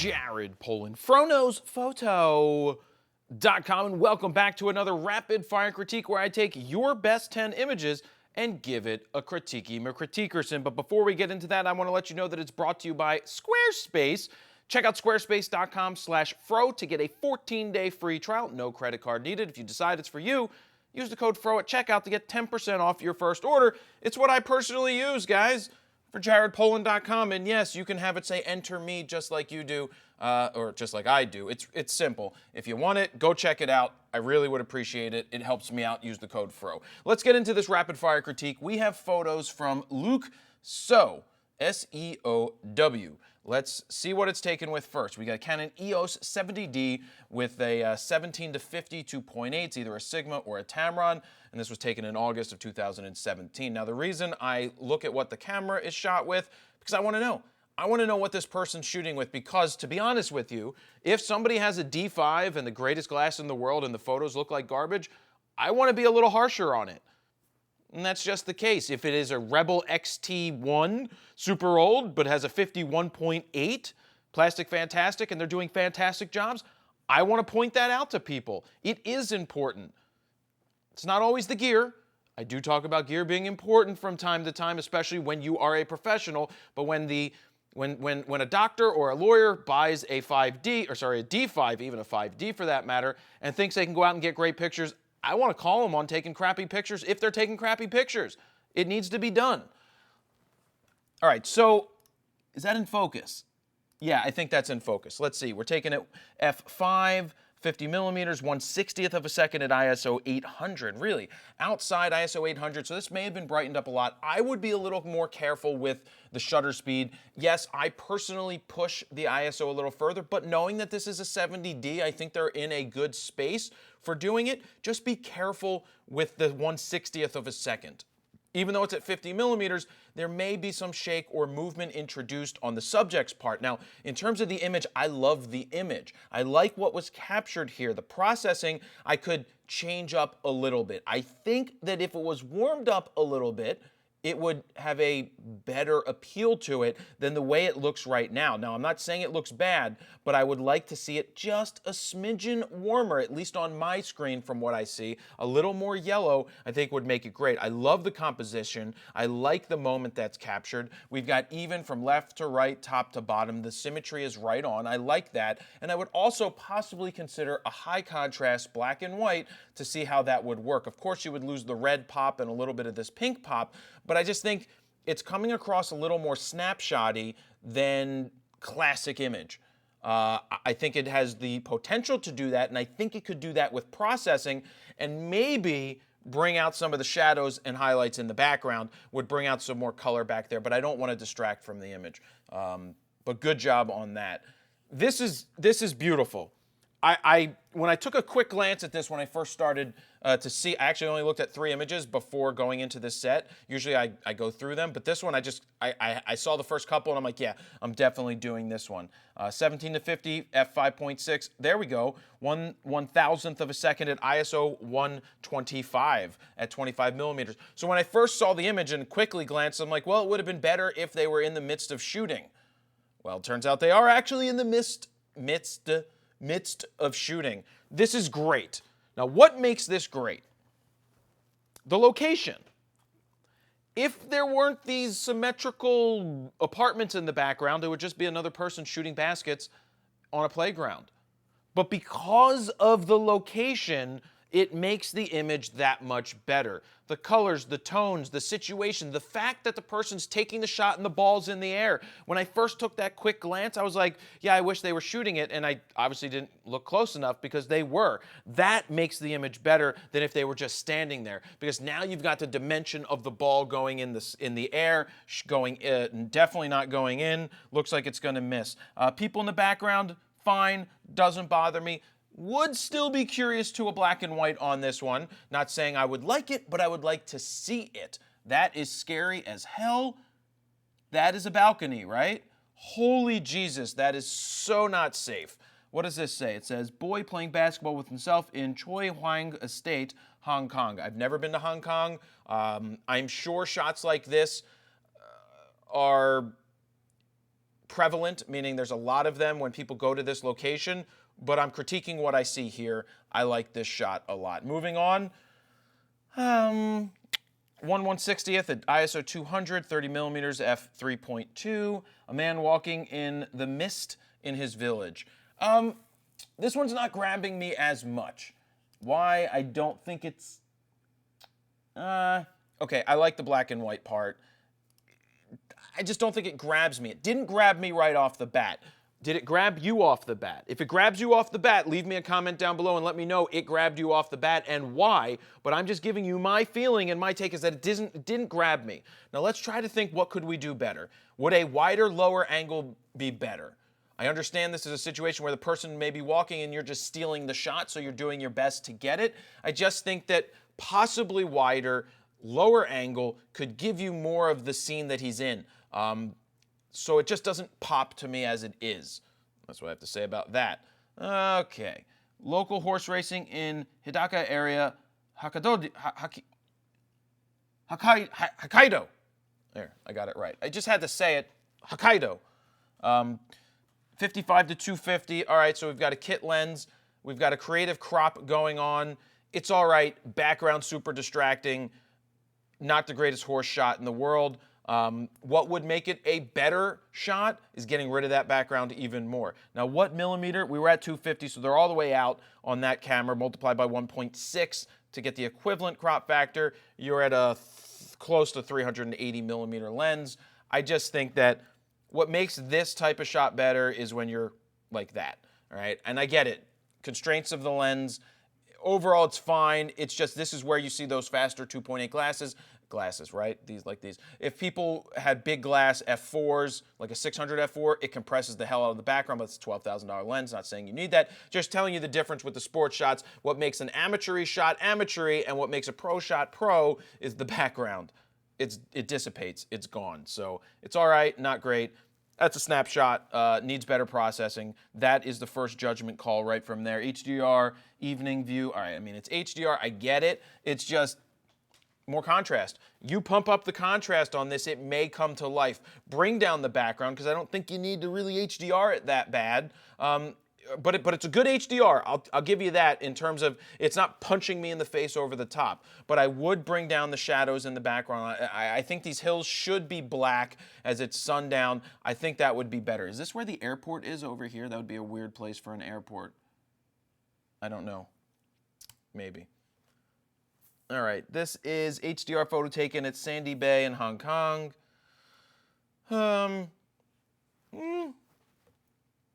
Jared Polin, FroKnowsPhoto.com, and welcome back to another rapid fire critique where I take your best 10 images and give it a critique-y McCritiquerson. But before we get into that, I want to let you know that it's brought to you by Squarespace. Check out squarespace.com/fro to get a 14-day free trial. No credit card needed. If you decide it's for you, use the code FRO at checkout to get 10% off your first order. It's what I personally use, guys, for JaredPolin.com. And yes, you can have it say enter me just like you do, or just like I do. It's simple. If you want it, go check it out. I really would appreciate it. It helps me out. Use the code FRO. Let's get into this rapid fire critique. We have photos from Luke Seow, S-E-O-W. Let's see what it's taken with first. We got Canon EOS 70D with a 17 to 50 2.8. It's either a Sigma or a Tamron, and this was taken in August of 2017. Now, the reason I look at what the camera is shot with, because I want to know. I want to know what this person's shooting with, because to be honest with you, if somebody has a D5 and the greatest glass in the world and the photos look like garbage, I want to be a little harsher on it. And that's just the case. If it is a Rebel XT1, super old, but has a 51.8, plastic fantastic, and they're doing fantastic jobs, I want to point that out to people. It is important. It's not always the gear. I do talk about gear being important from time to time, especially when you are a professional, but when a doctor or a lawyer buys a 5D, or sorry, a D5, even a 5D for that matter, and thinks they can go out and get great pictures, I want to call them on taking crappy pictures if they're taking crappy pictures. It needs to be done. All right, so is that in focus? Yeah, I think that's in focus. Let's see. We're taking it f5, 50 millimeters, 1/60th of a second at ISO 800. Really, outside ISO 800, so this may have been brightened up a lot. I would be a little more careful with the shutter speed. Yes, I personally push the ISO a little further, but knowing that this is a 70D, I think they're in a good space for doing it. Just be careful with the 1/60th of a second. Even though it's at 50 millimeters, there may be some shake or movement introduced on the subject's part. Now, in terms of the image, I love the image. I like what was captured here. The processing, I could change up a little bit. I think that if it was warmed up a little bit, it would have a better appeal to it than the way it looks right now. Now, I'm not saying it looks bad, but I would like to see it just a smidgen warmer, at least on my screen from what I see. A little more yellow, I think, would make it great. I love the composition. I like the moment that's captured. We've got even from left to right, top to bottom. The symmetry is right on. I like that. And I would also possibly consider a high contrast black and white to see how that would work. Of course, you would lose the red pop and a little bit of this pink pop, but I just think it's coming across a little more snapshotty than classic image. I think it has the potential to do that, and I think it could do that with processing and maybe bring out some of the shadows and highlights in the background, would bring out some more color back there, but I don't want to distract from the image. But good job on that. This is beautiful. When I took a quick glance at this when I first started to see, I actually only looked at 3 images before going into this set. Usually I go through them, but this one I saw the first couple and I'm like, yeah, I'm definitely doing this one. 17 to 50, f5.6, there we go. 1/1000th of a second at ISO 125 at 25 millimeters. So when I first saw the image and quickly glanced, I'm like, well, it would have been better if they were in the midst of shooting. Well, it turns out they are actually in the midst of shooting. This is great. Now, what makes this great? The location. If there weren't these symmetrical apartments in the background, it would just be another person shooting baskets on a playground. But because of the location, it makes the image that much better. The colors, the tones, the situation, the fact that the person's taking the shot and the ball's in the air. When I first took that quick glance, I was like, yeah, I wish they were shooting it, and I obviously didn't look close enough because they were. That makes the image better than if they were just standing there, because now you've got the dimension of the ball going in the air, going definitely not going in. Looks like it's going to miss. People in the background, fine, doesn't bother me. Would still be curious to a black and white on this one. Not saying I would like it, but I would like to see it. That is scary as hell. That is a balcony, right? Holy Jesus, that is so not safe. What does this say? It says, boy playing basketball with himself in Choi Hwang Estate, Hong Kong. I've never been to Hong Kong. I'm sure shots like this are prevalent, meaning there's a lot of them when people go to this location, but I'm critiquing what I see here. I like this shot a lot. Moving on, 1/160th at ISO 200, 30 millimeters, f3.2. A man walking in the mist in his village. This one's not grabbing me as much. Why? I don't think it's... okay, I like the black and white part. I just don't think it grabs me. It didn't grab me right off the bat. Did it grab you off the bat? If it grabs you off the bat, leave me a comment down below and let me know it grabbed you off the bat and why. But I'm just giving you my feeling, and my take is that it didn't grab me. Now let's try to think, what could we do better? Would a wider, lower angle be better? I understand this is a situation where the person may be walking and you're just stealing the shot, so you're doing your best to get it. I just think that possibly wider, lower angle could give you more of the scene that he's in. So it just doesn't pop to me as it is. That's what I have to say about that. Okay. Local horse racing in Hidaka area, Hokkaido. There, I got it right. I just had to say it. Hokkaido. 55 to 250. All right, so we've got a kit lens. We've got a creative crop going on. It's all right. Background super distracting. Not the greatest horse shot in the world. What would make it a better shot is getting rid of that background even more. Now, what millimeter? We were at 250, so they're all the way out on that camera, multiplied by 1.6 to get the equivalent crop factor. You're at a close to 380 millimeter lens. I just think that what makes this type of shot better is when you're like that, all right? And I get it. Constraints of the lens. Overall, it's fine. It's just this is where you see those faster 2.8 glasses, right? These like these. If people had big glass f4s, like a 600 f4, it compresses the hell out of the background, but it's a $12,000 lens. Not saying you need that. Just telling you the difference with the sports shots. What makes an amateur-y shot amateur-y and what makes a pro shot pro is the background. It dissipates. It's gone. So it's all right, not great. That's a snapshot, needs better processing. That is the first judgment call right from there. HDR, evening view. All right, I mean, it's HDR. I get it. It's just more contrast. You pump up the contrast on this, it may come to life. Bring down the background, because I don't think you need to really HDR it that bad. But it's a good HDR. I'll give you that in terms of it's not punching me in the face over the top. But I would bring down the shadows in the background. I think these hills should be black as it's sundown. I think that would be better. Is this where the airport is over here? That would be a weird place for an airport. I don't know. Maybe. All right. This is HDR photo taken at Sandy Bay in Hong Kong.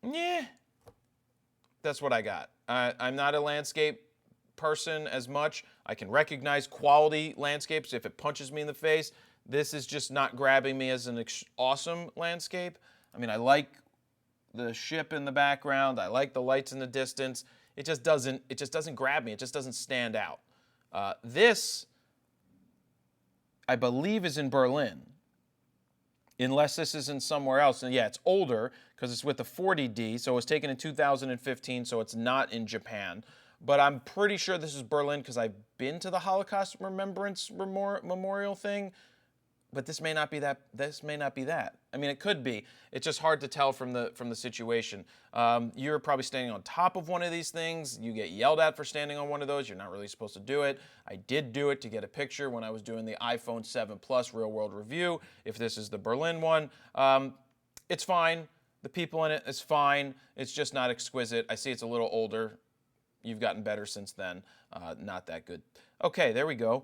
Yeah. That's what I got. I'm not a landscape person as much. I can recognize quality landscapes if it punches me in the face. This is just not grabbing me as an awesome landscape. I mean, I like the ship in the background. I like the lights in the distance. It just doesn't grab me. It just doesn't stand out. This, I believe, is in Berlin. Unless this is in somewhere else. And yeah, it's older because it's with the 40D, so it was taken in 2015, so it's not in Japan. But I'm pretty sure this is Berlin because I've been to the Holocaust Remembrance Memorial thing. But this may not be that. This may not be that. I mean, it could be. It's just hard to tell from the situation. You're probably standing on top of one of these things. You get yelled at for standing on one of those. You're not really supposed to do it. I did do it to get a picture when I was doing the iPhone 7 Plus real world review. If this is the Berlin one, it's fine. The people in it is fine. It's just not exquisite. I see it's a little older. You've gotten better since then. Not that good. Okay, there we go.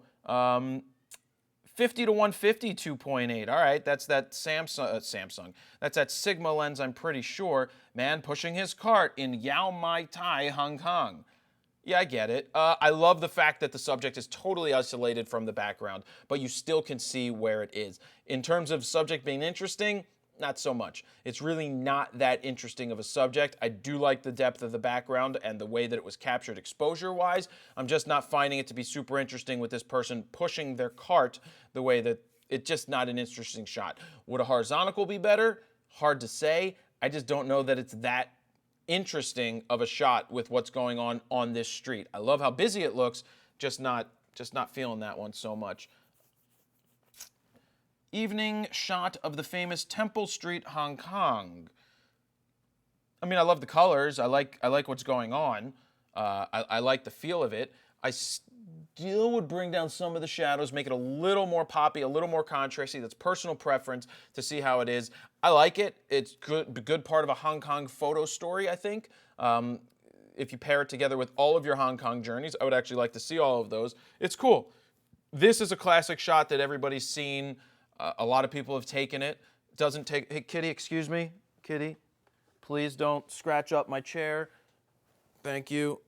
50 to 150 2.8. All right, that's that Samsung. That's that Sigma lens, I'm pretty sure. Man pushing his cart in Yau Mai Tai, Hong Kong. Yeah, I get it. I love the fact that the subject is totally isolated from the background, but you still can see where it is. In terms of subject being interesting, not so much. It's really not that interesting of a subject. I do like the depth of the background and the way that it was captured exposure-wise. I'm just not finding it to be super interesting with this person pushing their cart the way that it's just not an interesting shot. Would a horizontal be better? Hard to say. I just don't know that it's that interesting of a shot with what's going on this street. I love how busy it looks, just not feeling that one so much. evening shot of the famous Temple Street, Hong Kong. I mean, I love the colors. I like what's going on. I like the feel of it. I still would bring down some of the shadows, make it a little more poppy, a little more contrasty. That's personal preference to see how it is. I like it. It's good part of a Hong Kong photo story, I think. If you pair it together with all of your Hong Kong journeys, I would actually like to see all of those. It's cool. This is a classic shot that everybody's seen. A lot of people have taken it. Doesn't take. Hey, Kitty, excuse me, Kitty. Please don't scratch up my chair. Thank you.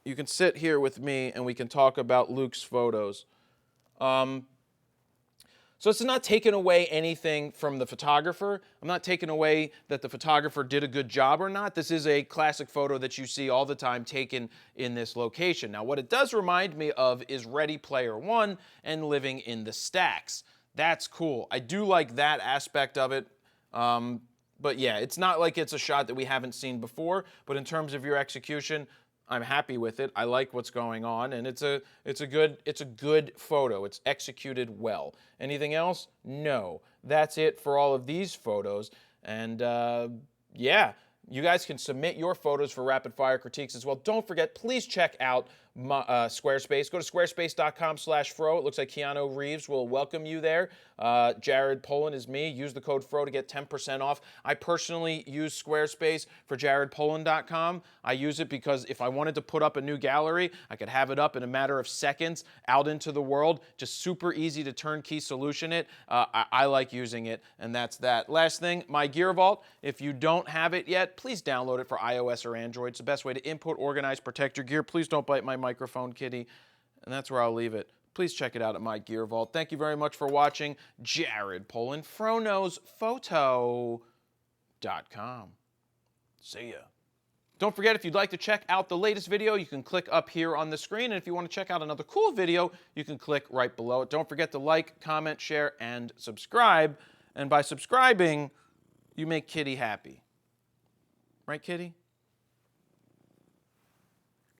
You can sit here with me and we can talk about Luke's photos. So it's not taking away anything from the photographer. I'm not taking away that the photographer did a good job or not. This is a classic photo that you see all the time taken in this location. Now, what it does remind me of is Ready Player One and living in the stacks. That's cool. I do like that aspect of it. But yeah, it's not like it's a shot that we haven't seen before, but in terms of your execution, I'm happy with it. I like what's going on, and it's a good photo. It's executed well. Anything else? No. That's it for all of these photos. And yeah, you guys can submit your photos for rapid fire critiques as well. Don't forget, please check out Squarespace. Go to squarespace.com/Fro. It looks like Keanu Reeves will welcome you there. Jared Polin is me. Use the code FRO to get 10% off. I personally use Squarespace for jaredpolin.com. I use it because if I wanted to put up a new gallery, I could have it up in a matter of seconds out into the world. Just super easy to turnkey solution it. I like using it, and that's that. Last thing, My Gear Vault. If you don't have it yet, please download it for iOS or Android. It's the best way to input, organize, protect your gear. Please don't bite my microphone, Kitty. And that's where I'll leave it. Please check it out at My Gear Vault. Thank you very much for watching. Jared Polin, FroKnowsPhoto.com. See ya. Don't forget, if you'd like to check out the latest video, you can click up here on the screen. And if you want to check out another cool video, you can click right below it. Don't forget to like, comment, share, and subscribe. And by subscribing, you make Kitty happy. Right, Kitty?